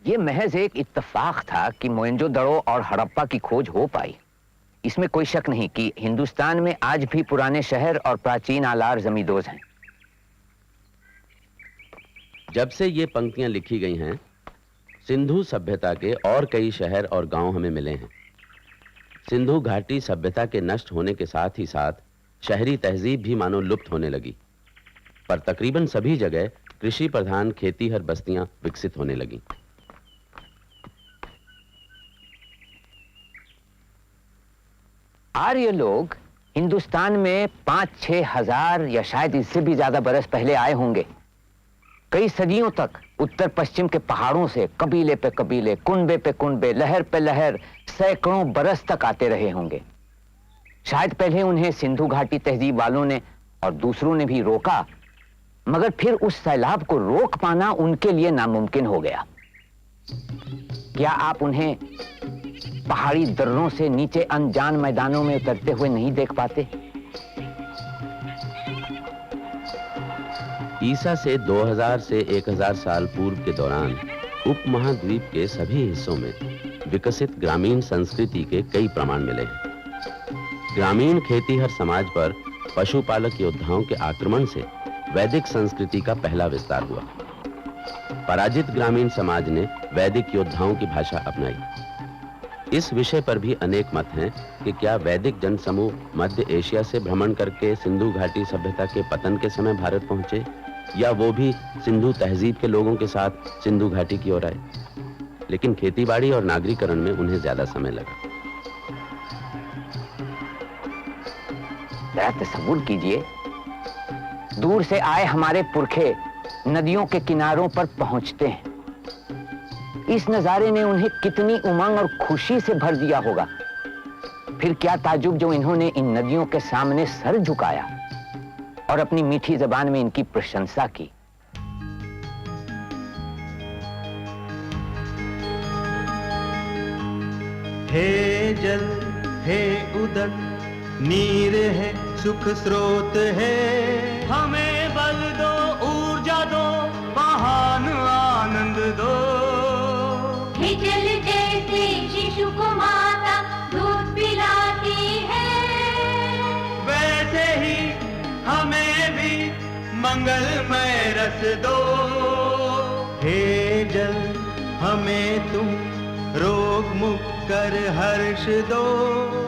ये महज एक इत्तेफाक था कि मोहनजोदड़ो और हड़प्पा की खोज हो पाई। इसमें कोई शक नहीं कि हिंदुस्तान में आज भी पुराने शहर और प्राचीन आलार जमींदोज हैं। जब से ये पंक्तियां लिखी गई हैं, सिंधु सभ्यता के और कई शहर और गांव हमें मिले हैं। सिंधु घाटी सभ्यता के नष्ट होने के साथ ही साथ शहरी तहजीब भी मानो लुप्त होने लगी, पर तकरीबन सभी जगह कृषि प्रधान खेतीहर बस्तियां विकसित होने लगी। आर्य लोग हिंदुस्तान में 5-6 हजार या शायद इससे भी ज्यादा बरस पहले आए होंगे। कई सदियों तक उत्तर पश्चिम के पहाड़ों से कबीले पे कबीले, कुनबे पे कुनबे, लहर पे लहर सैकड़ों बरस तक आते रहे होंगे। शायद पहले उन्हें सिंधु घाटी तहजीब वालों ने और दूसरों ने भी रोका, मगर फिर उस सैलाब को रोक पाना उनके लिए नामुमकिन हो गया। क्या आप उन्हें पहाड़ी दर्रों से नीचे अनजान मैदानों में उतरते हुए नहीं देख पाते? ईसा से 2000 से 1000 साल पूर्व के दौरान उपमहाद्वीप के सभी हिस्सों में विकसित ग्रामीण संस्कृति के कई प्रमाण मिले हैं। ग्रामीण खेतीहर समाज पर पशुपालक योद्धाओं के आक्रमण से वैदिक संस्कृति का पहला विस्तार हुआ। पराजित ग्रामीण समाज ने वैदिक योद्धाओं की भाषा अपनाई। इस विषय पर भी अनेक मत हैं कि क्या वैदिक जनसमूह मध्य एशिया से भ्रमण करके सिंधु घाटी सभ्यता के पतन के समय भारत पहुंचे, या वो भी सिंधु तहजीब के लोगों के साथ सिंधु घाटी की ओर आए। लेकिन खेतीबाड़ी और नागरीकरण में उन्हें ज्यादा समय लगा। जरा तसव्वुर कीजिए, दूर से आए हमारे पुरखे नदियों के किनारों पर पहुंचते हैं। इस नजारे ने उन्हें कितनी उमंग और खुशी से भर दिया होगा। फिर क्या ताजुब जो इन्होंने इन नदियों के सामने सर झुकाया और अपनी मीठी जबान में इनकी प्रशंसा की। हे जल, हे उदक, नीर है, सुख स्रोत है, हमें बल दो, ऊर्जा दो, महान आनंद दो। हे जल जैसे शिशु को माता दूध पिलाती है, वैसे ही हमें भी मंगलमय रस दो। हे जल, हमें तुम रोग मुक्त कर हर्ष दो,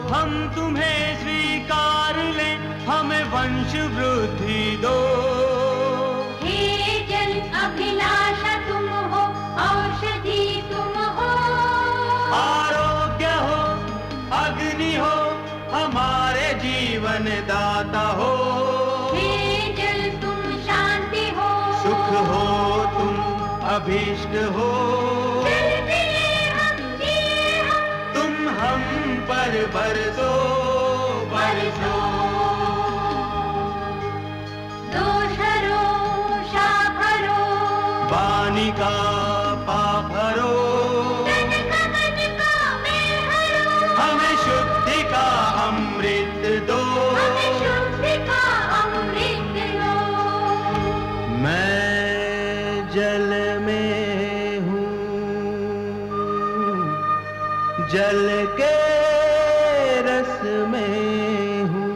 हम तुम्हें स्वीकार लें, हमें वंश वृद्धि दो। हे जल अभिलाषा तुम हो, औषधि तुम हो, आरोग्य हो, अग्नि हो, हमारे जीवन दाता हो। हे जल तुम शांति हो, सुख हो, तुम अभीष्ट हो, तुम हम पर बरसो बरसो। दोषरो शाखरो, पानी का पाप हरो, हमें शुद्धि का अमृत दो। हमें शुद्धि का अमृत दो। मैं जल में हूँ, जल के रस में हूँ,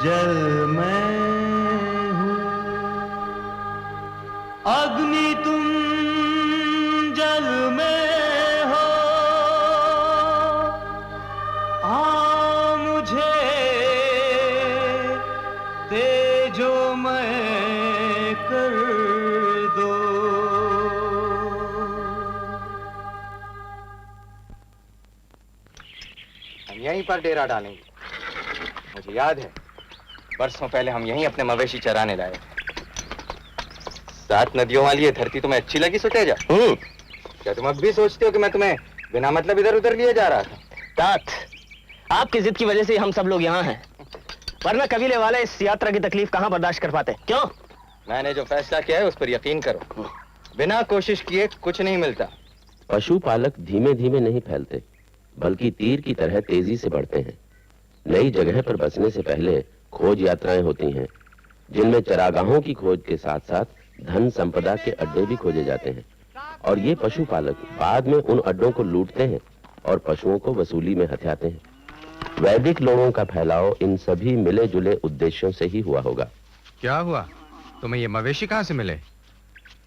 जल में हूँ। अग्नि तुम जल में हो, आ मुझे तेजोमय कर दो। हम यहीं पर डेरा डालेंगे। मुझे याद है, बरसों पहले हम यहीं अपने मवेशी चराने लाए। 7 नदियों वाली ये धरती तुम्हें अच्छी लगी सुतेजा? क्या तुम अब भी सोचते हो कि मैं तुम्हें बिना मतलब इधर उधर लिए जा रहा था? तात, आपकी जिद की वजह से हम सब लोग यहाँ हैं, वरना कबीले वाले इस यात्रा की तकलीफ कहाँ बर्दाश्त कर पाते? क्यों? मैंने जो फैसला किया है उस पर यकीन करो। बिना कोशिश किए कुछ नहीं मिलता। पशुपालक धीमे धीमे नहीं फैलते, बल्कि तीर की तरह तेजी से बढ़ते हैं। नई जगह पर बसने से पहले खोज यात्राएं होती हैं, जिनमें चरागाहों की खोज के साथ साथ धन संपदा के अड्डे भी खोजे जाते हैं। और ये पशुपालक बाद में उन अड्डों को लूटते हैं और पशुओं को वसूली में हथियाते हैं। वैदिक लोगों का फैलाव इन सभी मिले जुले उद्देश्यों से ही हुआ होगा। क्या हुआ? तुम्हें ये मवेशी कहां से मिले?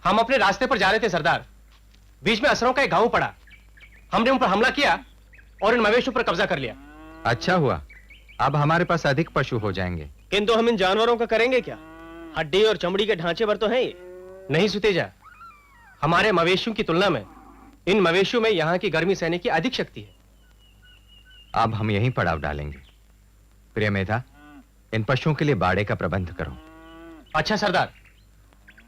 हम अपने रास्ते पर जा रहे थे सरदार, बीच में असरों का एक गांव पड़ा। हमने उन पर हमला किया और इन मवेशियों पर कब्जा कर लिया। अच्छा हुआ, अब हमारे पास अधिक पशु हो जाएंगे। किंतु हम इन जानवरों का करेंगे क्या? हड्डी और चमड़ी के ढांचे पर तो है ये। नहीं सुतेजा, हमारे मवेशियों की तुलना में इन मवेशियों में यहाँ की गर्मी सहने की अधिक शक्ति है। अब हम यहीं पड़ाव डालेंगे। प्रिय मेधा, इन पशुओं के लिए बाड़े का प्रबंध करो। अच्छा सरदार।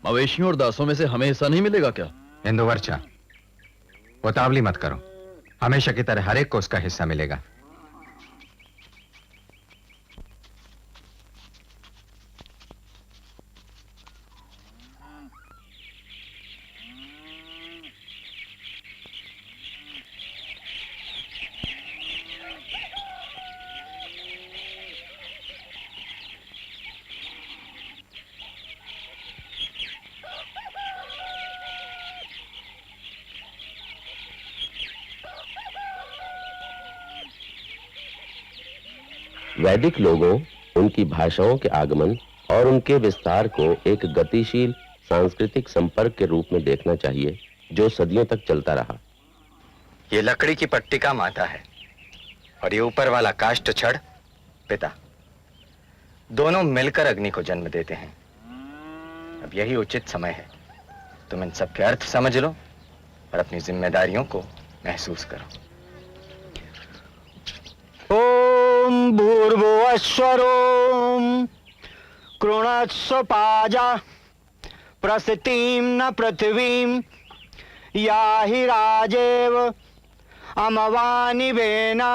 मवेशियों और दासों में से हमें हिस्सा नहीं मिलेगा क्या? इंदुवर्चा, उतावली मत करो, हमेशा की तरह हर एक को उसका हिस्सा मिलेगा। वैदिक लोगों, उनकी भाषाओं के आगमन और उनके विस्तार को एक गतिशील सांस्कृतिक संपर्क के रूप में देखना चाहिए जो सदियों तक चलता रहा। ये लकड़ी की पट्टिका माता है और ये ऊपर वाला काष्ठ छड़ पिता। दोनों मिलकर अग्नि को जन्म देते हैं। अब यही उचित समय है, तुम इन सब के अर्थ समझ लो और अपनी जिम्मेदारियों को महसूस करो। ओम भूर्भुवस्वरोम कृणत्स्व पाजा प्रसितिं न पृथ्वीं याहि राजेव अमवानि वेना।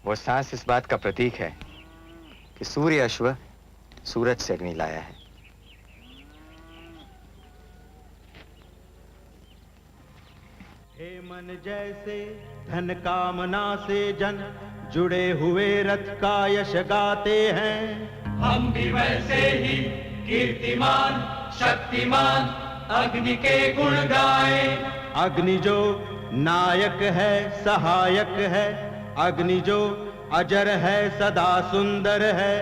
वो सांस इस बात का प्रतीक है कि सूर्य अश्व सूरज से अग्नि लाया है। हे मन जैसे धन कामना से जन जुड़े हुए रथ का यश गाते हैं, हम भी वैसे ही कीर्तिमान शक्तिमान अग्नि के गुण गाए। अग्नि जो नायक है सहायक है, अग्नि जो अजर है सदा सुंदर है,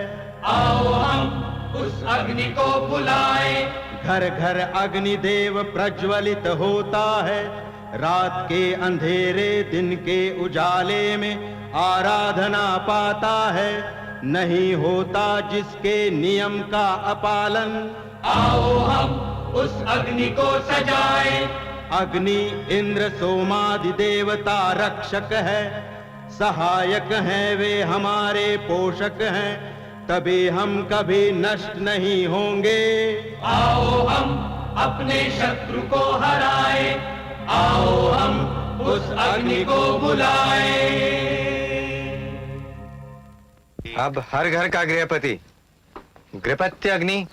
आओ हम उस अग्नि को बुलाए। घर घर अग्नि देव प्रज्वलित होता है, रात के अंधेरे दिन के उजाले में आराधना पाता है। नहीं होता जिसके नियम का अपालन, आओ हम उस अग्नि को सजाए। अग्नि इंद्र सोमादि देवता रक्षक है, सहायक हैं वे हमारे पोषक हैं, तभी हम कभी नष्ट नहीं होंगे। आओ हम अपने शत्रु को हराए, आओ हम उस अग्नि को बुलाए। अब हर घर का गृहपति गृहपत्य अग्नि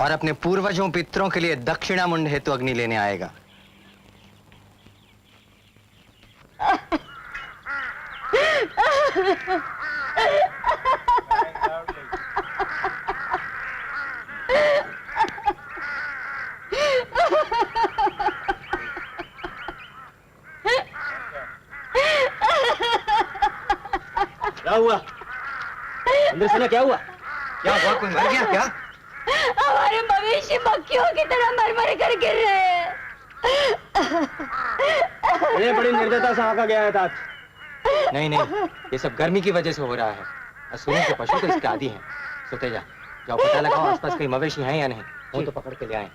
और अपने पूर्वजों पितरों के लिए दक्षिणा मुंड हेतु अग्नि लेने आएगा। क्या हुआ? अंदर से ना क्या हुआ? क्या हुआ? कोई मर गया क्या? हमारे मवेशी मक्खियों की तरह मर मर कर गिर रहे हैं। ये बड़ी निर्दयता से हाका गया है तात। नहीं नहीं, ये सब गर्मी की वजह से हो रहा है। असुरों के पशु तो इसके आदी हैं। सोते जा, जाओ पता लगाओ आसपास कहीं मवेशी हैं या नहीं, वो तो पकड़ के ले आए।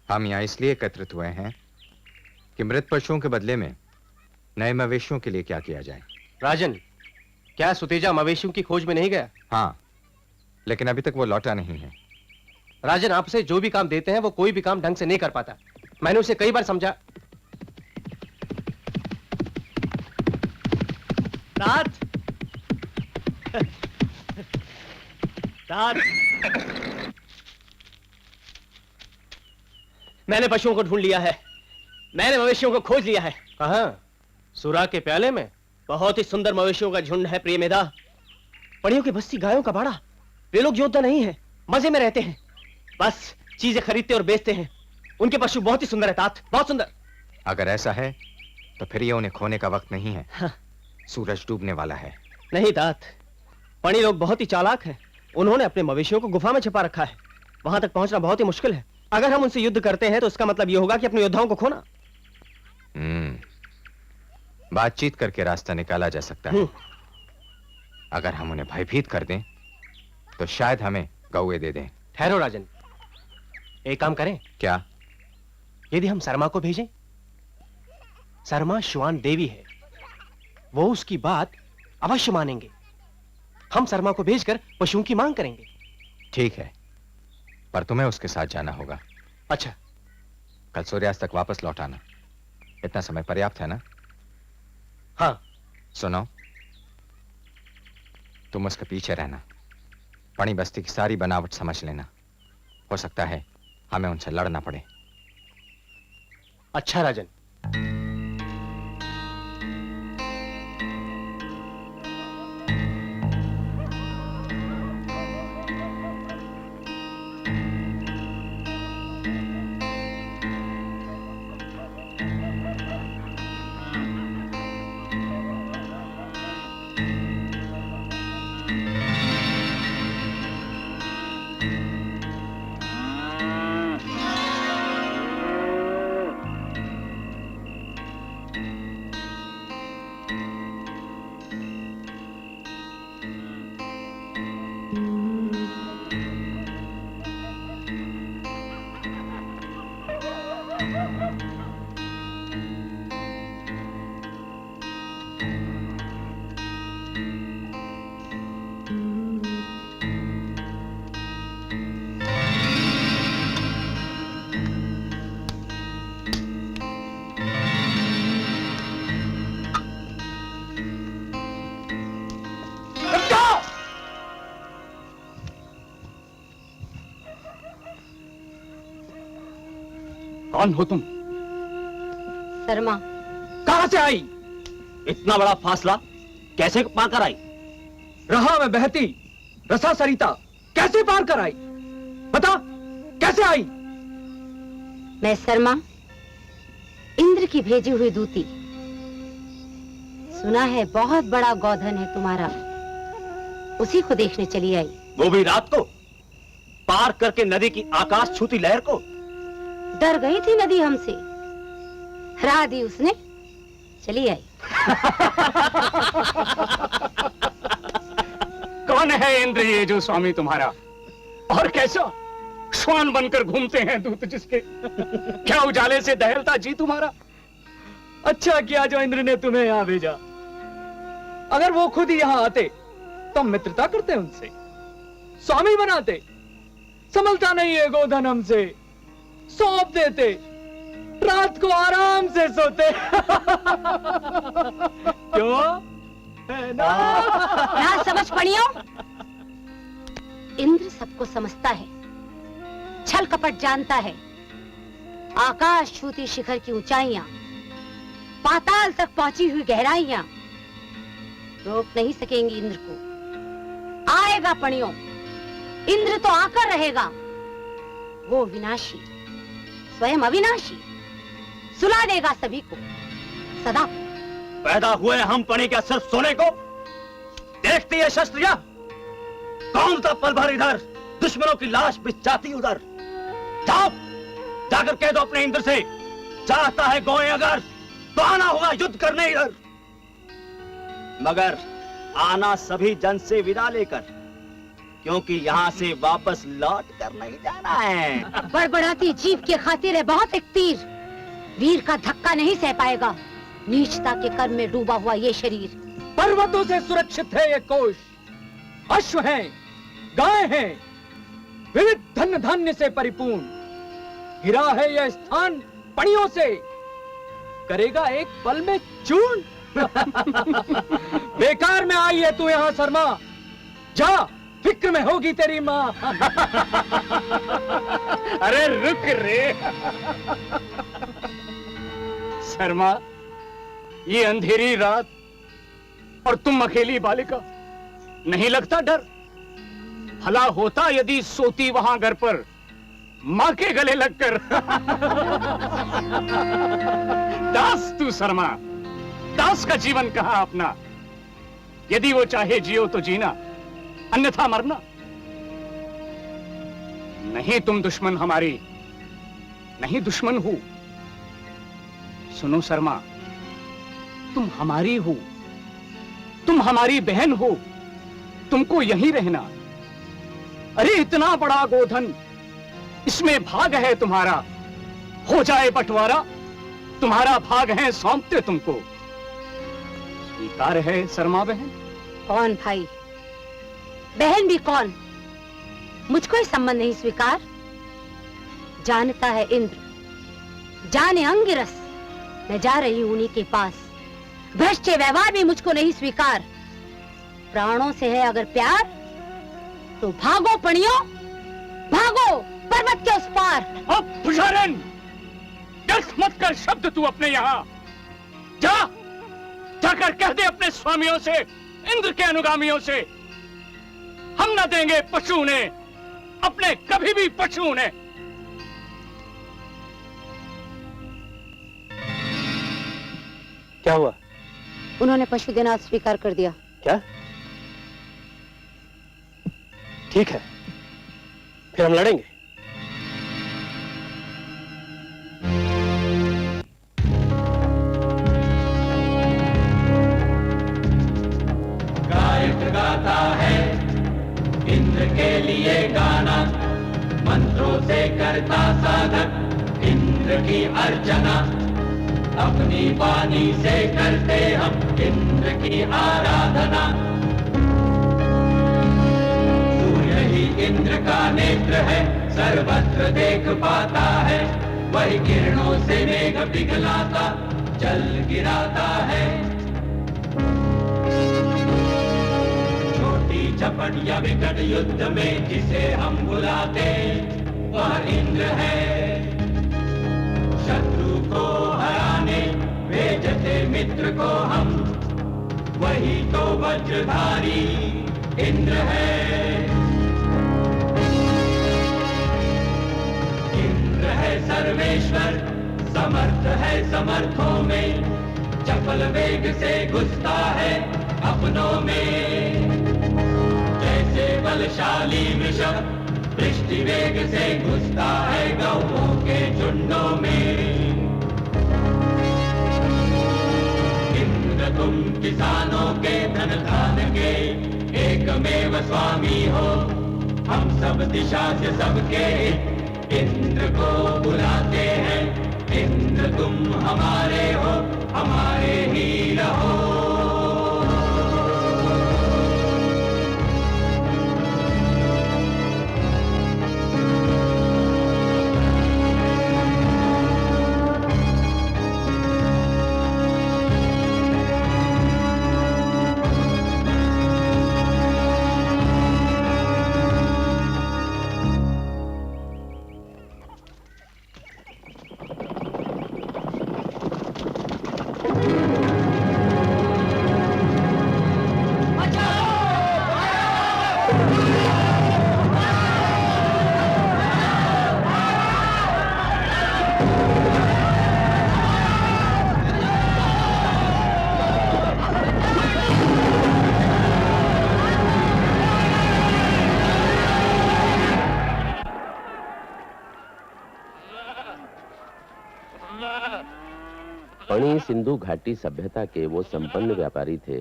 हम यहाँ इसलिए एकत्रित हुए हैं कि मृत पशुओं के बदले में नए मवेशियों के लिए क्या किया जाए। राजन, क्या सुतेजा मवेशियों की खोज में नहीं गया? हाँ, लेकिन अभी तक वो लौटा नहीं है। राजन, आपसे जो भी काम देते हैं वो कोई भी काम ढंग से नहीं कर पाता। मैंने उसे कई बार समझा। तात! तात! मैंने पशुओं को ढूंढ लिया है, मैंने मवेशियों को खोज लिया है। कहाँ? सुरा के प्याले में? बहुत ही सुंदर मवेशियों का झुंड है प्रिय मेधा। पड़ियों की बस्ती, गायों का बाड़ा। वे लोग योद्धा नहीं है, मजे में रहते हैं, बस चीजें खरीदते और बेचते हैं। उनके पशु बहुत ही सुंदर है तात, बहुत सुंदर। अगर ऐसा है तो फिर ये उन्हें खोने का वक्त नहीं है। हाँ। सूरज डूबने वाला है। नहीं तात, पणी लोग बहुत ही चालाक हैं। उन्होंने अपने मवेशियों को गुफा में छिपा रखा है। वहां तक पहुंचना बहुत ही मुश्किल है। अगर हम उनसे युद्ध करते हैं तो इसका मतलब यह होगा कि अपने योद्धाओं को खोना। बातचीत करके रास्ता निकाला जा सकता है। अगर हम उन्हें भयभीत कर दें तो शायद हमें गौए दे दें। ठहरो राजन, एक काम करें क्या? यदि हम शर्मा को भेजें? शर्मा श्वान देवी है, वो उसकी बात अवश्य मानेंगे। हम शर्मा को भेजकर पशुओं की मांग करेंगे। ठीक है, पर तुम्हें उसके साथ जाना होगा। अच्छा। कल सूर्यास्त तक वापस लौट आना। इतना समय पर्याप्त है ना? हाँ। सुनो, तुम उसके पीछे रहना, पणी बस्ती की सारी बनावट समझ लेना। हो सकता है हमें उनसे लड़ना पड़े। अच्छा राजन। कौन हो तुम? शर्मा। कहां से आई? इतना बड़ा फासला कैसे पार कर आई? रहा में बहती रसा सरिता कैसे पार कर आई? बता, कैसे आई? मैं शर्मा, इंद्र की भेजी हुई दूती। सुना है बहुत बड़ा गौधन है तुम्हारा, उसी को देखने चली आई। वो भी रात को, पार करके नदी की आकाश छूती लहर को। डर गई थी नदी हमसे, हरा दी उसने, चली आई। कौन है इंद्र ये जो स्वामी तुम्हारा? और कैसा श्वान बनकर घूमते हैं दूत जिसके? क्या उजाले से दहलता जी तुम्हारा? अच्छा किया जो इंद्र ने तुम्हें यहां भेजा। अगर वो खुद ही यहां आते तो मित्रता करते उनसे, स्वामी बनाते। संभलता नहीं है गोधन हमसे, सौंप देते, रात को आराम से सोते। क्यों? ना समझ पड़ियो। इंद्र सबको समझता है, छल कपट जानता है। आकाश छूती शिखर की ऊंचाइयां, पाताल तक पहुंची हुई गहराइयां रोक नहीं सकेंगी इंद्र को। आएगा पणियों, इंद्र तो आकर रहेगा। वो विनाशी, स्वयं अविनाशी, सुला देगा सभी को सदा। पैदा हुए हम पणी क्या सिर्फ सोने को? देखती है शस्त्रिया, कौन सा पल भर इधर दुश्मनों की लाश बिछाती उधर। जाओ, जाकर कह दो अपने इंद्र से, चाहता है गोए अगर तो आना होगा युद्ध करने इधर। मगर आना सभी जन से विदा लेकर, क्योंकि यहाँ से वापस लौट कर नहीं जाना है। बड़बड़ाती जीभ की खातिर है बहुत एक तीर, वीर का धक्का नहीं सह पाएगा नीचता के कर्म में डूबा हुआ ये शरीर। पर्वतों से सुरक्षित है ये कोश, अश्व हैं, गाय हैं, विविध धन धान्य से परिपूर्ण। गिरा है यह स्थान पणियों से, करेगा एक पल में चूर्ण। बेकार में आई है तू यहाँ शर्मा, जा फिक्र में होगी तेरी माँ। अरे रुक रे शर्मा, ये अंधेरी रात और तुम अकेली बालिका, नहीं लगता डर? भला होता यदि सोती वहां घर पर मां के गले लगकर। दास तू शर्मा, दास का जीवन कहां अपना? यदि वो चाहे जियो तो जीना, अन्यथा मरना। नहीं तुम दुश्मन हमारी, नहीं दुश्मन हो। सुनो शर्मा, तुम हमारी हो, तुम हमारी बहन हो, तुमको यहीं रहना। अरे इतना बड़ा गोधन, इसमें भाग है तुम्हारा, हो जाए बंटवारा, तुम्हारा भाग है सौंपते तुमको। स्वीकार है शर्मा बहन? कौन भाई, बहन भी कौन, मुझको ही संबंध नहीं स्वीकार। जानता है इंद्र, जाने अंगिरस, मैं जा रही हूं उन्हीं के पास। भ्रष्ट व्यवहार भी मुझको नहीं स्वीकार। प्राणों से है अगर प्यार तो भागो पणियों, भागो पर्वत के उस पार। अब पुजारन, व्यर्थ मत कर शब्द तू अपने यहाँ। जा, जाकर कह दे अपने स्वामियों से, इंद्र के अनुगामियों से, हम न देंगे पशु ने, अपने कभी भी पशु ने। क्या हुआ? उन्होंने पशु देना स्वीकार कर दिया। क्या? ठीक है, फिर हम लड़ेंगे। गायक गाता है इंद्र के लिए गाना, मंत्रों से करता साधक इंद्र की अर्चना। अपनी वाणी से करते हम इंद्र की आराधना। सूर्य ही इंद्र का नेत्र है, सर्वत्र देख पाता है। वही किरणों से मेघ पिघलाता, जल गिराता है। छोटी झपट या विकट युद्ध में जिसे हम बुलाते, वह इंद्र है। शत्रु को हराने भेजते मित्र को हम, वही तो वज्रधारी इंद्र है। इंद्र है सर्वेश्वर, समर्थ है समर्थों में। चपल वेग से घुसता है अपनों में। जैसे बलशाली वृषभ वृष्टि वेग से घुसता है गौओं के झुंडों में। इंद्र तुम किसानों के धन धान के एकमेव स्वामी हो। हम सब दिशा से सबके इंद्र को बुलाते हैं। इंद्र तुम हमारे हो, हमारे ही रहो। पणी सिंधु घाटी सभ्यता के वो संपन्न व्यापारी थे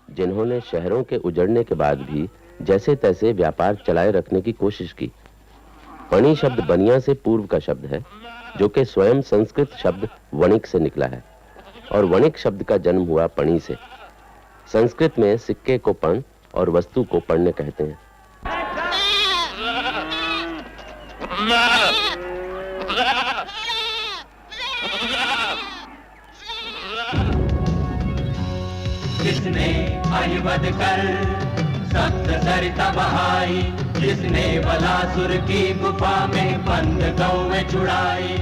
जिन्होंने शहरों के उजड़ने के बाद भी जैसे तैसे व्यापार चलाए रखने की कोशिश की। पणी शब्द बनिया से पूर्व का शब्द है, जो कि स्वयं संस्कृत शब्द वणिक से निकला है, और वणिक शब्द का जन्म हुआ पणी से। संस्कृत में सिक्के को पण और वस्तु को पण्य कहते हैं। जिसने अहिवद कर सप्त सरिता बहाई, जिसने बलासुर की गुफा में बंद गौएं छुड़ाई,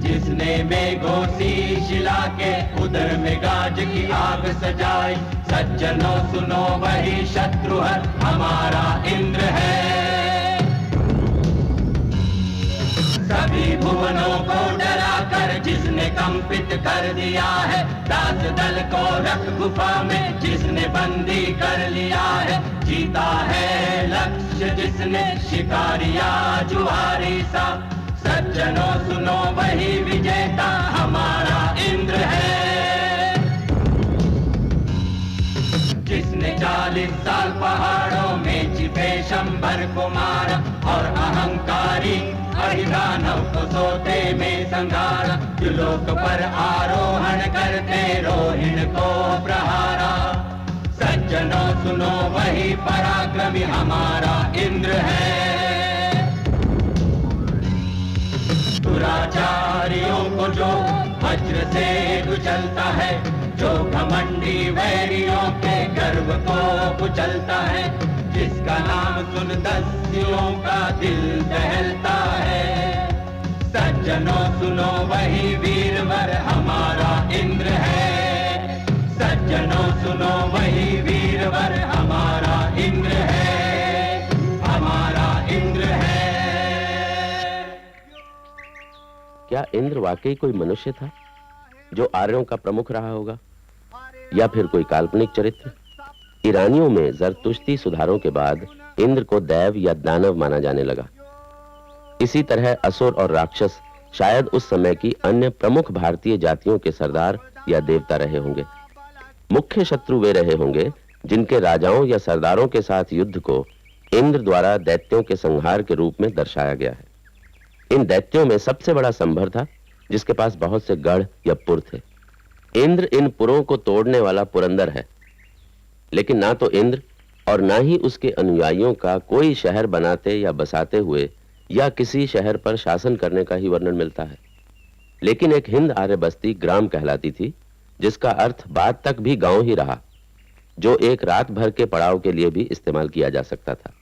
जिसने मेघोसी शिला के उदर में गाज की आग सजाई, सज्जनों सुनो वही शत्रुहर हमारा इंद्र है। सभी भुवनों को डरा कर जिसने कंपित कर दिया है, दास दल को रख गुफा में जिसने बंदी कर लिया है, जीता है लक्ष्य जिसने शिकारिया जुआरी सा, सज्जनों सुनो वही विजेता हमारा इंद्र है। जिसने 40 साल पहाड़ों में छिपे शंबर को मारा और अहंकारी अहिदानव को सोते में संघारा, त्रिलोक पर आरोहण करते रोहिण को प्रहारा, सज्जनों सुनो वही पराक्रमी हमारा इंद्र है। दुराचारियों को जो वज्र से कुचलता है, जो घमंडी वैरियों के गर्व को कुचलता है, जिसका नाम सुन दस्युओं का दिल दहलता है, सज्जनों सुनो वही वीरवर हमारा इंद्र है। सज्जनों सुनो वही वीरवर हमारा इंद्र है, हमारा इंद्र है। क्या इंद्र वाकई कोई मनुष्य था जो आर्यों का प्रमुख रहा होगा, या फिर कोई काल्पनिक चरित्र? ईरानियों में जरतुश्ती सुधारों के बाद इंद्र को दैव या दानव माना जाने लगा। इसी तरह असुर और राक्षस शायद उस समय की अन्य प्रमुख भारतीय जातियों के सरदार या देवता रहे होंगे। मुख्य शत्रु वे रहे होंगे जिनके राजाओं या सरदारों के साथ युद्ध को इंद्र द्वारा दैत्यों के संहार के रूप में दर्शाया गया है। इन दैत्यों में सबसे बड़ा संभर था, जिसके पास बहुत से गढ़ या पुर थे। इंद्र इन पुरों को तोड़ने वाला पुरंदर है, लेकिन ना तो इंद्र और ना ही उसके अनुयायियों का कोई शहर बनाते या बसाते हुए या किसी शहर पर शासन करने का ही वर्णन मिलता है। लेकिन एक हिंद आर्य बस्ती ग्राम कहलाती थी, जिसका अर्थ बाद तक भी गांव ही रहा, जो एक रात भर के पड़ाव के लिए भी इस्तेमाल किया जा सकता था।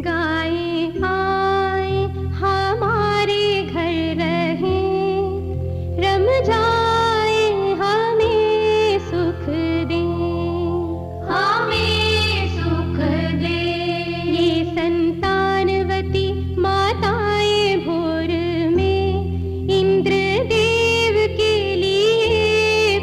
गाए आए हमारे घर रहे, रम जाए हमें सुख दे, हमें सुख दे। ये संतानवती माताएं भोर में इंद्र देव के लिए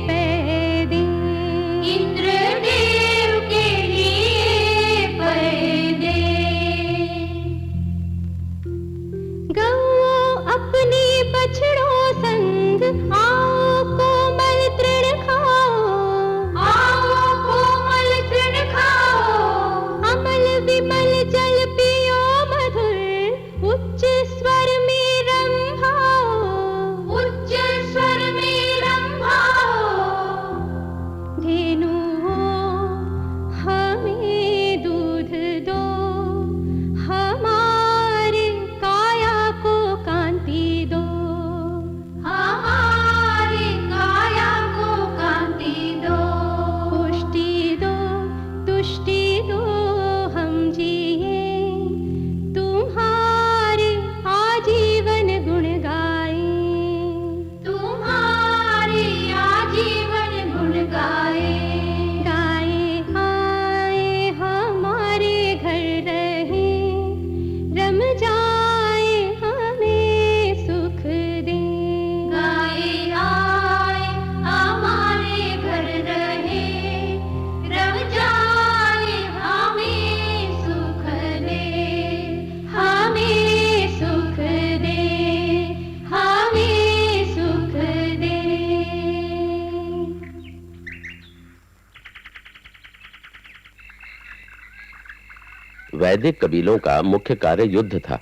वैदिक कबीलों का मुख्य कार्य युद्ध था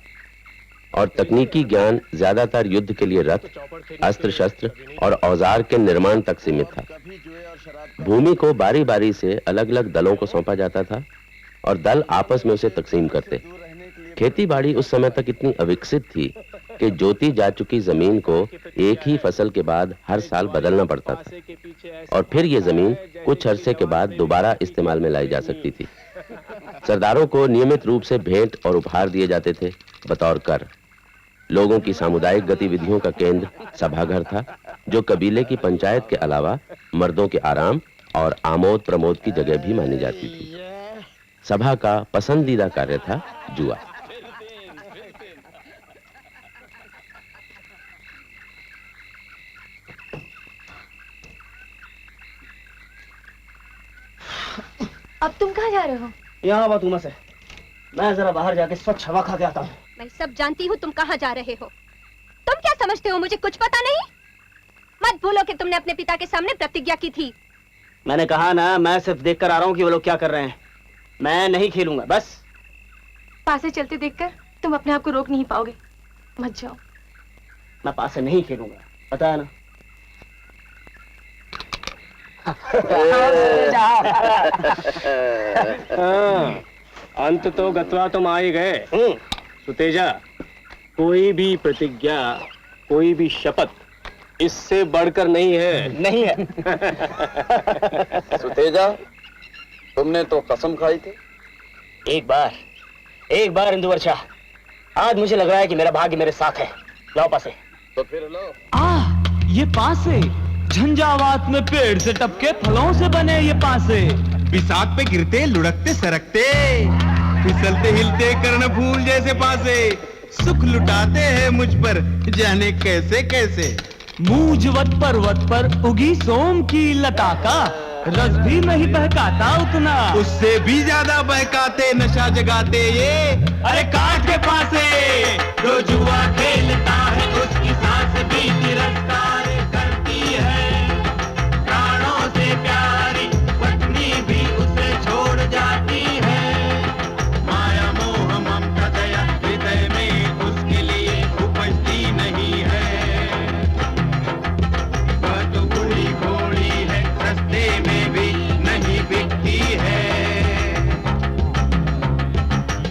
और तकनीकी ज्ञान ज्यादातर युद्ध के लिए रथ, अस्त्र शस्त्र और औजार के निर्माण तक सीमित था। भूमि को बारी बारी से अलग अलग दलों को सौंपा जाता था और दल आपस में उसे तकसीम करते। खेती बाड़ी उस समय तक इतनी अविकसित थी कि जोती जा चुकी जमीन को एक ही फसल के बाद हर साल बदलना पड़ता था और फिर यह जमीन कुछ अरसे के बाद दोबारा इस्तेमाल में लाई जा सकती थी। सरदारों को नियमित रूप से भेंट और उपहार दिए जाते थे बतौर कर। लोगों की सामुदायिक गतिविधियों का केंद्र सभाघर था, जो कबीले की पंचायत के अलावा मर्दों के आराम और आमोद प्रमोद की जगह भी मानी जाती थी। सभा का पसंदीदा कार्य था जुआ। अब तुम कहाँ जा रहे हो? यहाँ बात उमस है, मैं जरा बाहर जाके स्वच्छ हवा खा के आता हूँ। मैं सब जानती हूँ तुम कहाँ जा रहे हो। तुम क्या समझते हो मुझे कुछ पता नहीं? मत भूलो कि तुमने अपने पिता के सामने प्रतिज्ञा की थी। मैंने कहा ना, मैं सिर्फ देख कर आ रहा हूँ कि वो लोग क्या कर रहे हैं। मैं नहीं खेलूंगा, बस। पास से चलते देखकर तुम अपने आप को रोक नहीं पाओगे, मत जाओ। मैं पास से नहीं खेलूंगा, पता है ना। अंत तो गत्वा तुम आ ही गए। सुतेजा, कोई भी प्रतिज्ञा, कोई भी शपथ इससे बढ़कर नहीं है। नहीं है। सुतेजा, तुमने तो कसम खाई थी। एक बार इंदुवर्षा, आज मुझे लग रहा है कि मेरा भाग्य मेरे साथ है। लाओ पासे। तो फिर लो। ये पासे झंझावात में पेड़ से टपके फलों से बने ये पासे। बिसात पे गिरते लुढ़कते सरकते, फिसलते हिलते कर्ण फूल जैसे पासे। सुख लुटाते हैं मुझ पर जाने कैसे कैसे। मूंजवत पर्वत पर उगी सोम की लता का रस भी नहीं बहकाता उतना। उससे भी ज्यादा बहकाते नशा जगाते ये। अरे काट के पासे जो जुआ खेलता है उसकी सांस भी तिरस्कार करती है। प्राणों से प्यारी पत्नी भी उसे छोड़ जाती है। माया मोह ममता दया हृदय में उसके लिए उपजती नहीं है। वह तो बूढ़ी घोड़ी है, सस्ते में भी नहीं बिकती है।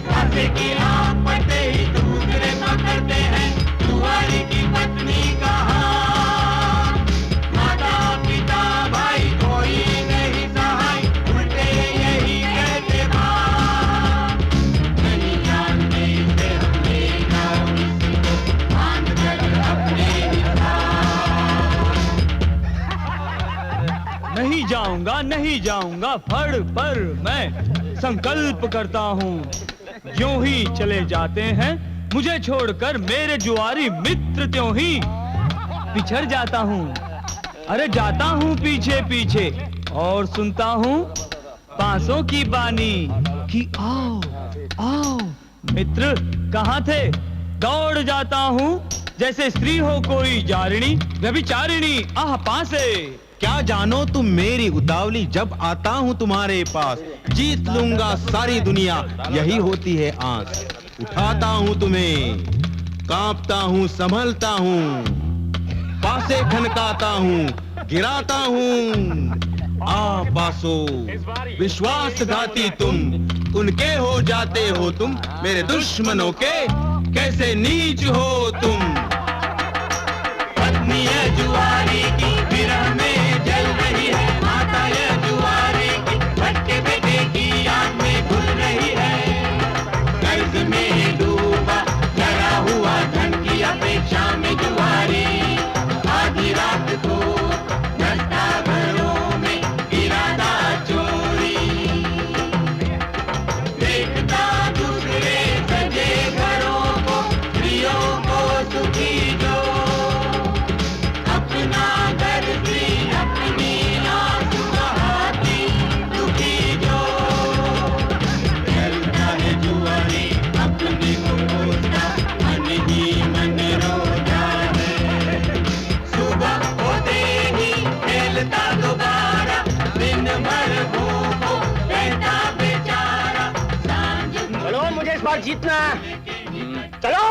फांसे की आग पड़ते ही दूसरे पकड़ते हैं जुआरी की पत्नी का हाथ। माता पिता भाई कोई नहीं सहाय, उल्टे यही कहते भाग। नहीं जानते इसे हम ले जाओ इसको बांध कर अपने ही नहीं जाऊंगा फड़ पर मैं संकल्प करता हूँ। यूं ही चले जाते हैं मुझे छोड़कर मेरे जुआरी मित्र, त्यों ही पिछड़ जाता हूँ। अरे जाता हूँ पीछे पीछे और सुनता हूँ बांसों की बानी कि आओ आओ मित्र कहाँ थे। दौड़ जाता हूँ जैसे स्त्री हो कोई जारिणी व्यभिचारिणी आह पासे। क्या जानो तुम मेरी उतावली, जब आता हूँ तुम्हारे पास जीत लूंगा सारी दुनिया, यही होती है आस। उठाता हूँ तुम्हें, कांपता हूँ संभलता हूँ, पासे खनकाता हूँ गिराता हूँ। आ पासो विश्वासघाती तुम, उनके हो जाते हो तुम, मेरे दुश्मनों के कैसे नीच हो तुम। पत्नी है जुआरी की विरह में जल रही है, माता है जुआरी की भटके बेटे की आग में घुल रही है। कर्ज में डूबा जरा हुआ धन की अपेक्षा में जुआरी, आधी रात को दस्ता घरों में इरादा चोरी। देखता दूसरे सजे घरों को, स्त्रियों को सुखी जीतना। चलो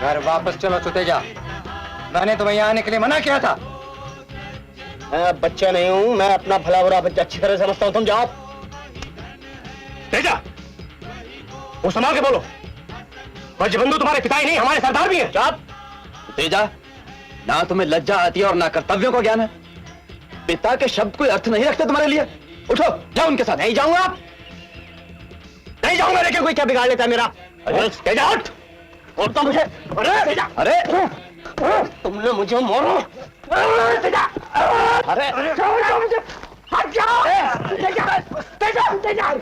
घर वापस चलो सुतेजा। मैंने तुम्हें यहाँ आने के लिए मना किया था। मैं बच्चा नहीं हूँ, मैं अपना भला बुरा बच्चा अच्छी तरह समझता हूँ। तुम जाओ। तेजा, वो संभाल के बोलो। ब्रजबंधु तुम्हारे पिता ही नहीं, हमारे सरदार भी हैं। चुप। तेजा, ना तुम्हें लज्जा आती है और ना कर्तव्यों का ज्ञान है। पिता के शब्द कोई अर्थ नहीं रखते तुम्हारे लिए। उठो, जाओ उनके साथ। नहीं जाऊंगा, नहीं जाऊंगा। लेकिन कोई क्या बिगाड़ लेता है मेरा? अरे तेजा उठ, और तो मुझे। अरे तेजा, अरे तुमने मुझे मारो। तेजा, अरे मुझे हट जाओ। तेजा, तेजा, तेजा।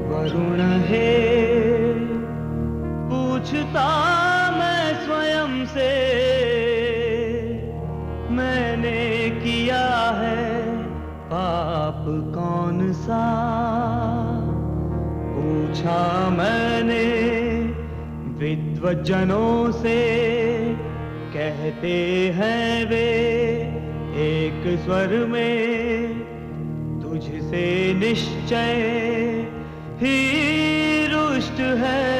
वरुण है पूछता मैं स्वयं से, मैंने किया है पाप कौन सा। पूछा मैंने विद्वज्जनों से, कहते हैं वे एक स्वर में, तुझसे निश्चय ही रुष्ट है।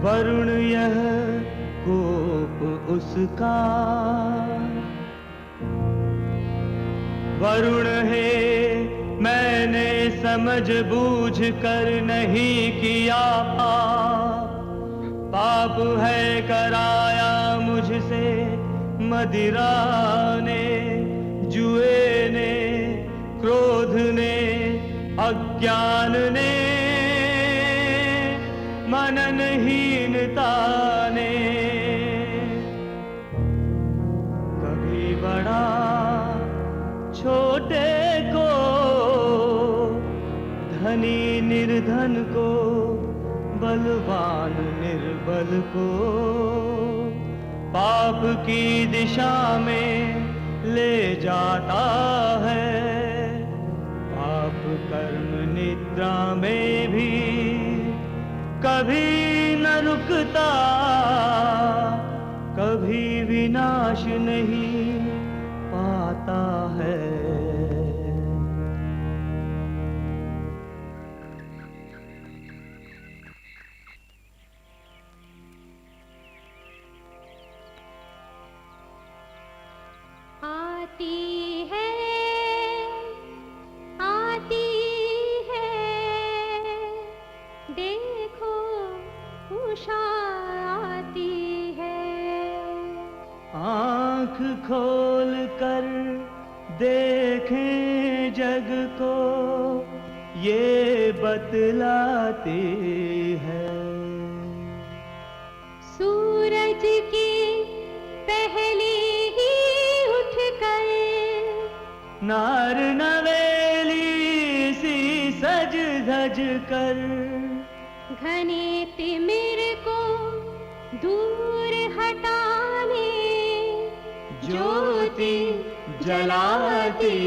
वरुण यह कोप उसका। वरुण है मैंने समझ बूझ कर नहीं किया पाप। पाप है कराया मुझसे मदिरा ने, जुए ने, क्रोध ने, अज्ञान ने, मननहीनता ने। कभी बड़ा छोटे को, धनी निर्धन को, बलवान निर्बल को, पाप की दिशा में ले जाता है। पाप कर्म निद्रा में भी कभी न रुकता, कभी विनाश नहीं पाता है। आती है, आती है, देखो उषा आती है। आँख खोल कर देखें जग को, ये बतलाती है। सूरज की पहली ही उठकर, नार नवेली सी सज धज कर, घने तिमिर को दूर हटाने ज्योति जलाती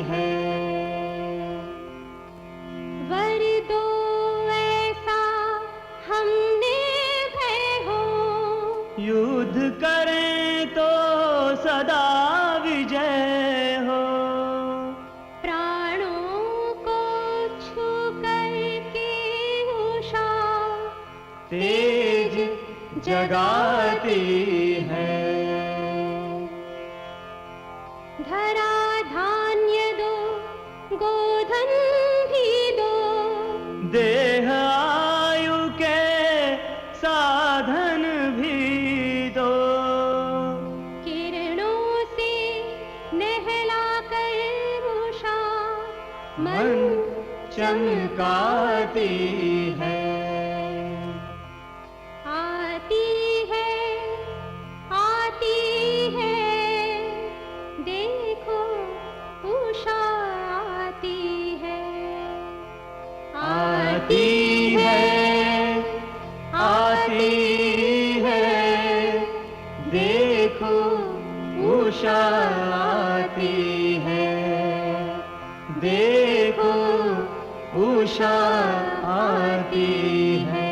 है। वर दो ऐसा हमने भय हो, युद्ध करें तो सदा विजय हो। प्राणों को छू करके उषा तेज जगाती है। धरा धान्य दो, गोधन भी दो, देह आयु के साधन भी दो। किरणों से नहला कर उषा मन चमकाती है। आती है, आती है, देखो उषा आती है। उषा आती है, देखो उषा आती है।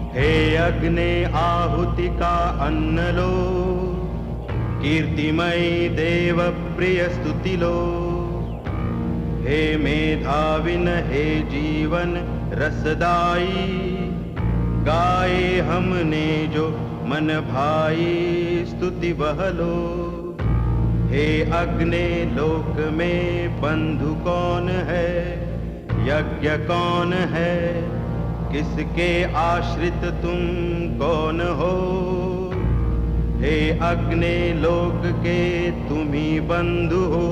हे अग्ने आहुति का अन्न लो, कीर्तिमयी देव प्रिय स्तुति लो। हे मेधाविन हे जीवन रसदाई, गाए हमने जो मन भाई स्तुति बहलो। हे अग्ने लोक में बंधु कौन है, यज्ञ कौन है, किसके आश्रित तुम कौन हो। हे अग्ने लोक के तुम ही बंधु हो,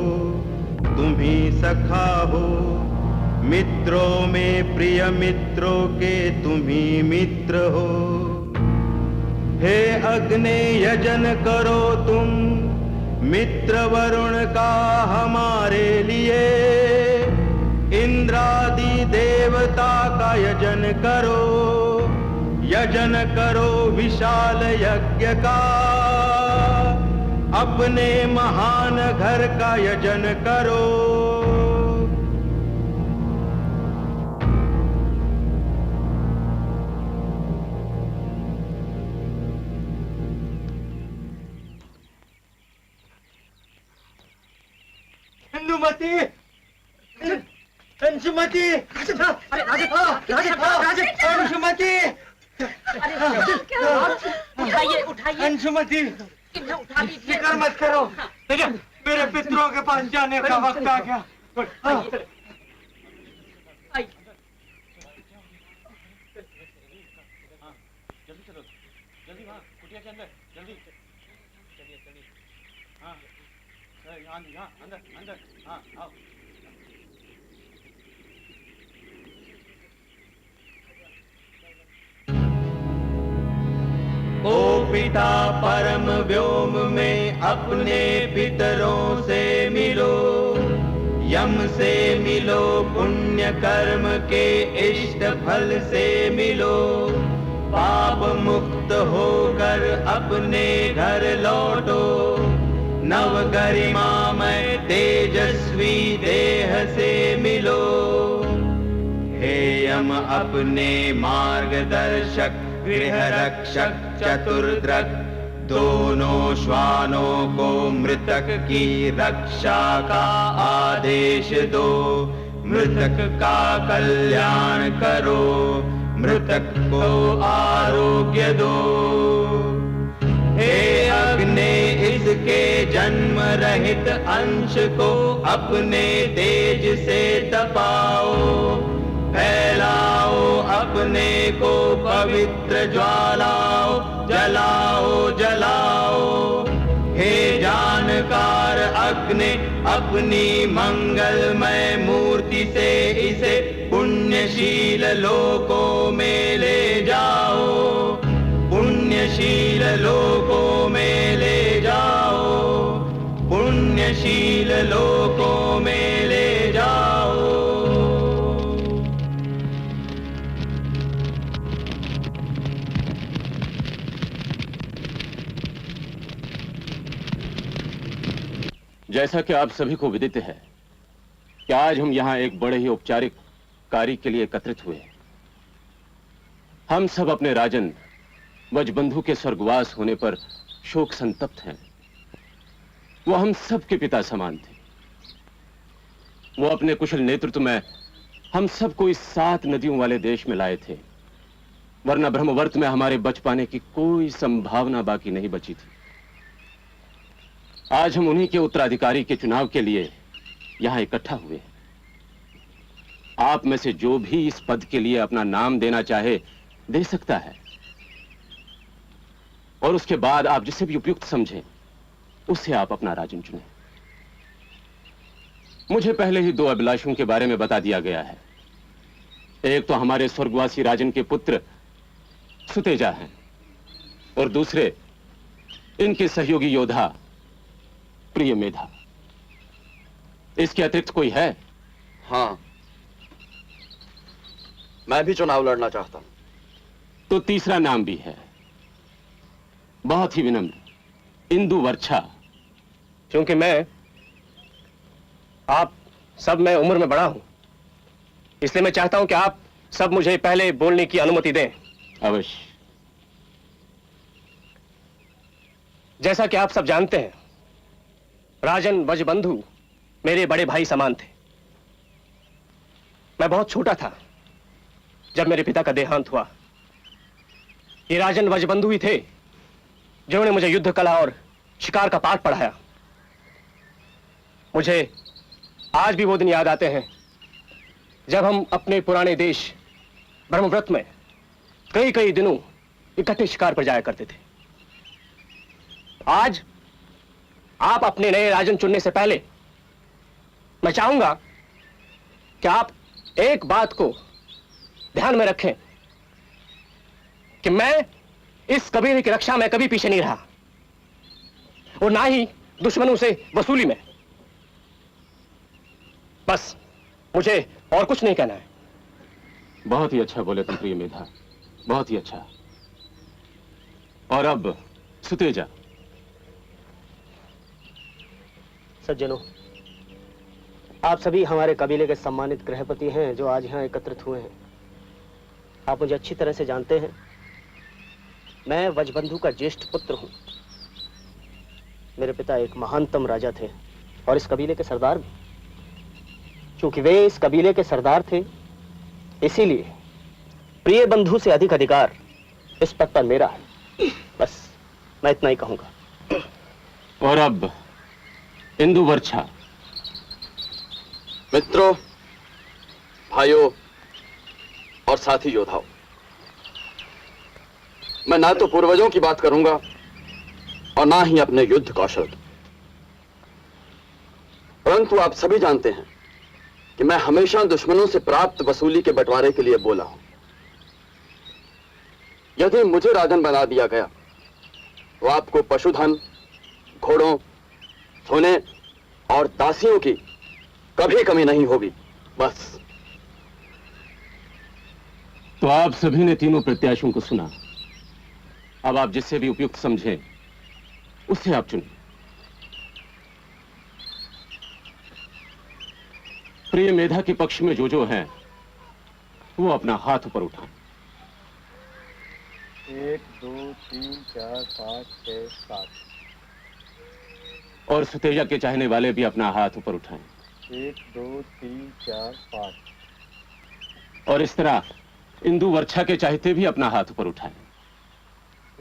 तुम ही सखा हो। मित्रों में प्रिय मित्रों के तुम ही मित्र हो। हे अग्ने यजन करो तुम मित्र वरुण का हमारे लिए। इंद्रादि देवता का यजन करो विशाल यज्ञ का। अपने महान घर का यजन करो। इंदुमती, अंशुमती, अंशुमती, उठाइए उठाइए अंशुमती, फिक्र मत करो, मेरे पितरों के पास जाने का वक्त आ गया। जल्दी चलो, जल्दी वहाँ कुटिया के अंदर, जल्दी चलिए चलिए। हाँ यहाँ अंदर अंदर, हाँ आओ। ओ पिता परम व्योम में अपने पितरों से मिलो, यम से मिलो, पुण्य कर्म के इष्ट फल से मिलो। पाप मुक्त होकर अपने घर लौटो, नव गरिमामय तेजस्वी देह से मिलो। हे यम अपने मार्गदर्शक गृह रक्षक चतुर्द्रक, दोनों श्वानों को मृतक की रक्षा का आदेश दो। मृतक का कल्याण करो, मृतक को आरोग्य दो। हे अग्नि इसके जन्म रहित अंश को अपने तेज से तपाओ। फैलाओ अपने को पवित्र ज्वालाओ, जलाओ जलाओ। हे जानकार अग्नि अपनी मंगलमय मूर्ति से इसे पुण्यशील लोकों में ले जाओ। पुण्यशील लोकों में ले जाओ, पुण्यशील लोकों में ले जाओ। जैसा कि आप सभी को विदित है कि आज हम यहाँ एक बड़े ही औपचारिक कार्य के लिए एकत्रित हुए हैं। हम सब अपने राजन वजबंधु के स्वर्गवास होने पर शोक संतप्त हैं। वो हम सब के पिता समान थे। वो अपने कुशल नेतृत्व में हम सबको इस 7 नदियों वाले देश में लाए थे, वरना ब्रह्मवर्त में हमारे बच पाने की कोई संभावना बाकी नहीं बची थी। आज हम उन्हीं के उत्तराधिकारी के चुनाव के लिए यहां इकट्ठा हुए। आप में से जो भी इस पद के लिए अपना नाम देना चाहे दे सकता है, और उसके बाद आप जिसे भी उपयुक्त समझें उससे आप अपना राजन चुनें। मुझे पहले ही 2 अभिलाषों के बारे में बता दिया गया है। एक तो हमारे स्वर्गवासी राजन के पुत्र सुतेजा हैं, और दूसरे इनके सहयोगी योद्धा प्रिय मेधा। इसके अतिरिक्त कोई है? हाँ, मैं भी चुनाव लड़ना चाहता हूं। तो तीसरा नाम भी है, बहुत ही विनम्र, इंदु वर्षा। क्योंकि मैं आप सब में उम्र में बड़ा हूं, इसलिए मैं चाहता हूं कि आप सब मुझे पहले बोलने की अनुमति दें। अवश्य। जैसा कि आप सब जानते हैं, राजन वजबंधु मेरे बड़े भाई समान थे। मैं बहुत छोटा था जब मेरे पिता का देहांत हुआ। ये राजन वजबंधु ही थे जिन्होंने मुझे युद्ध कला और शिकार का पाठ पढ़ाया। मुझे आज भी वो दिन याद आते हैं जब हम अपने पुराने देश ब्रह्मव्रत में कई कई दिनों इकट्ठे शिकार पर जाया करते थे। आज आप अपने नए राजन चुनने से पहले मैं चाहूंगा कि आप एक बात को ध्यान में रखें कि मैं इस कबीले की रक्षा में कभी पीछे नहीं रहा, और ना ही दुश्मनों से वसूली में। बस मुझे और कुछ नहीं कहना है। बहुत ही अच्छा बोले तुम प्रिय मेधा, बहुत ही अच्छा। और अब सुतेजा। सज्जनों, आप सभी हमारे कबीले के सम्मानित गृहपति हैं जो आज यहाँ एकत्रित हुए हैं। आप मुझे अच्छी तरह से जानते हैं। मैं वजबंधु का ज्येष्ठ पुत्र हूँ। मेरे पिता एक महानतम राजा थे और इस कबीले के सरदार भी। क्योंकि वे इस कबीले के सरदार थे, इसीलिए प्रिय बंधु से अधिक अधिकार इस पद पर मेरा है। बस मैं इतना ही कहूंगा। और अब इंदु वर्षा। मित्रों, भाइयों और साथी योद्धाओं, मैं ना तो पूर्वजों की बात करूंगा और ना ही अपने युद्ध कौशल की, परंतु आप सभी जानते हैं कि मैं हमेशा दुश्मनों से प्राप्त वसूली के बंटवारे के लिए बोला हूं। यदि मुझे राजन बना दिया गया तो आपको पशुधन, घोड़ों, सोने और दासियों की कभी कमी नहीं होगी। बस। तो आप सभी ने तीनों प्रत्याशियों को सुना। अब आप जिससे भी उपयुक्त समझें उससे आप चुनें। प्रिय मेधा के पक्ष में जो हैं वो अपना हाथ ऊपर उठाएं। 1 2 3 4 5 6 7। और सुतेजा के चाहने वाले भी अपना हाथ ऊपर उठाएं। 1 2 3 4 5। और इस तरह इंदु वर्षा के चाहते भी अपना हाथ ऊपर उठाएं।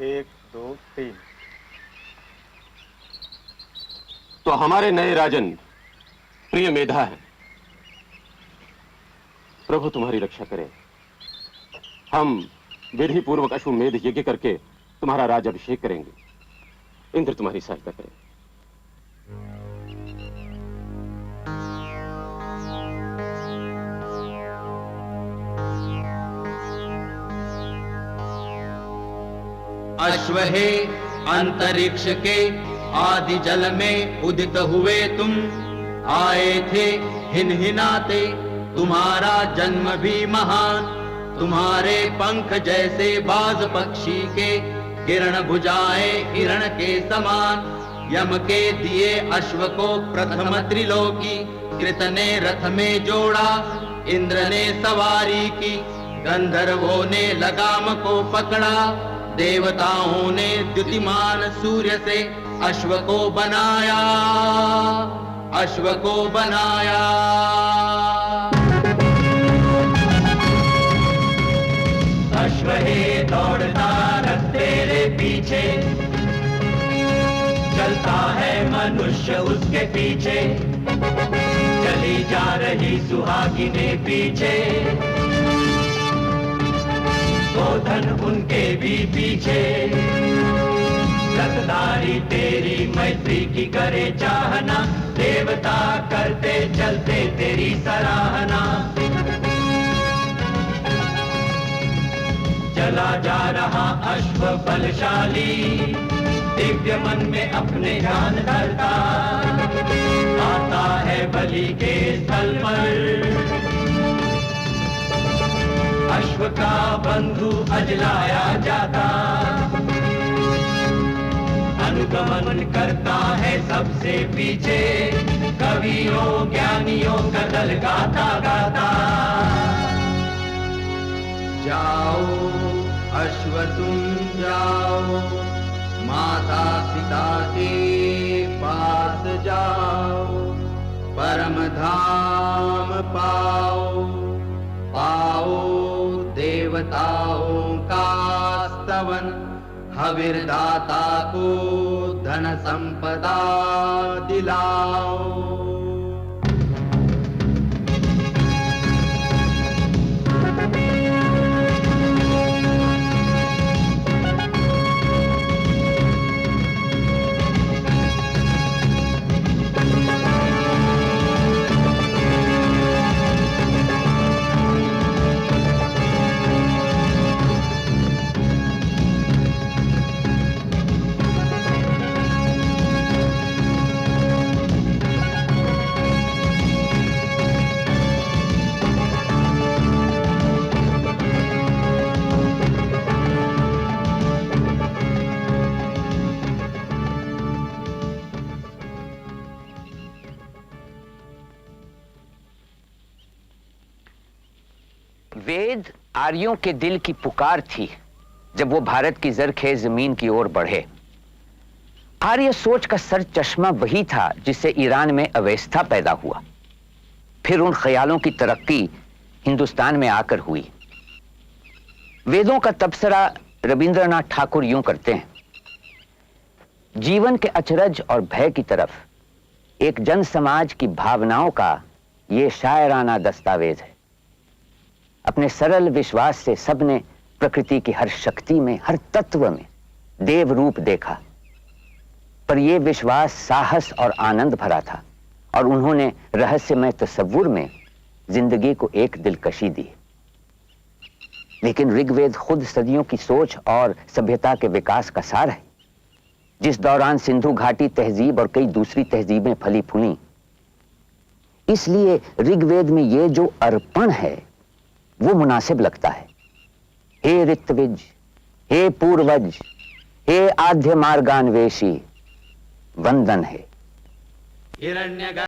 1 2 3। तो हमारे नए राजन प्रिय मेधा है। प्रभु तुम्हारी रक्षा करे। हम विधि पूर्वक अश्वमेध यज्ञ करके तुम्हारा राज अभिषेक करेंगे। इंद्र तुम्हारी सहायता करे। अश्व है अंतरिक्ष के आदि जल में उदित हुए तुम, आए थे हिनहिनाते, तुम्हारा जन्म भी महान। तुम्हारे पंख जैसे बाज पक्षी के, किरण भुजाएं हिरण के समान। यम के दिए अश्व को प्रथम त्रिलोकी, कृत ने रथ में जोड़ा, इंद्र ने सवारी की, गंधर्वों ने लगाम को पकड़ा, देवताओं ने द्युतिमान सूर्य से अश्व को बनाया, अश्व को बनाया। अश्व है दौड़ता रथ तेरे पीछे, चलता है मनुष्य उसके पीछे, चली जा रही सुहागिने पीछे, गोधन उनके भी पीछे। रथधारी तेरी मैत्री की करे चाहना, देवता करते चलते तेरी सराहना। चला जा रहा अश्व बलशाली, दिव्य मन में अपने ध्यान धरता, आता है बलि के स्थल पर। अश्व का बंधु अजलाया जाता, अनुगमन करता है सबसे पीछे, कवियों ज्ञानियों का दल गाता गाता। जाओ अश्व तुम जाओ, माता पिता के पास जाओ, परम धाम पाओ, पाओ देवताओं का स्तवन, हविर्दाता को धन संपदा दिलाओ। वेद आर्यों के दिल की पुकार थी जब वो भारत की जरखेज जमीन की ओर बढ़े। आर्य सोच का सर चश्मा वही था जिससे ईरान में अवस्था पैदा हुआ, फिर उन ख्यालों की तरक्की हिंदुस्तान में आकर हुई। वेदों का तबसरा रविंद्रनाथ ठाकुर यूं करते हैं, जीवन के अचरज और भय की तरफ एक जन समाज की भावनाओं का ये शायराना दस्तावेज है। अपने सरल विश्वास से सबने प्रकृति की हर शक्ति में, हर तत्व में देव रूप देखा, पर यह विश्वास साहस और आनंद भरा था और उन्होंने रहस्यमय तसव्वुर में जिंदगी को एक दिलकशी दी। लेकिन ऋग्वेद खुद सदियों की सोच और सभ्यता के विकास का सार है, जिस दौरान सिंधु घाटी तहजीब और कई दूसरी तहजीबें फली फूली। इसलिए ऋग्वेद में ये जो अर्पण है वो मुनासिब लगता है। हे ऋत्विज, हे पूर्वज, हे आद्य मार्गान्वेषी, वंदन है।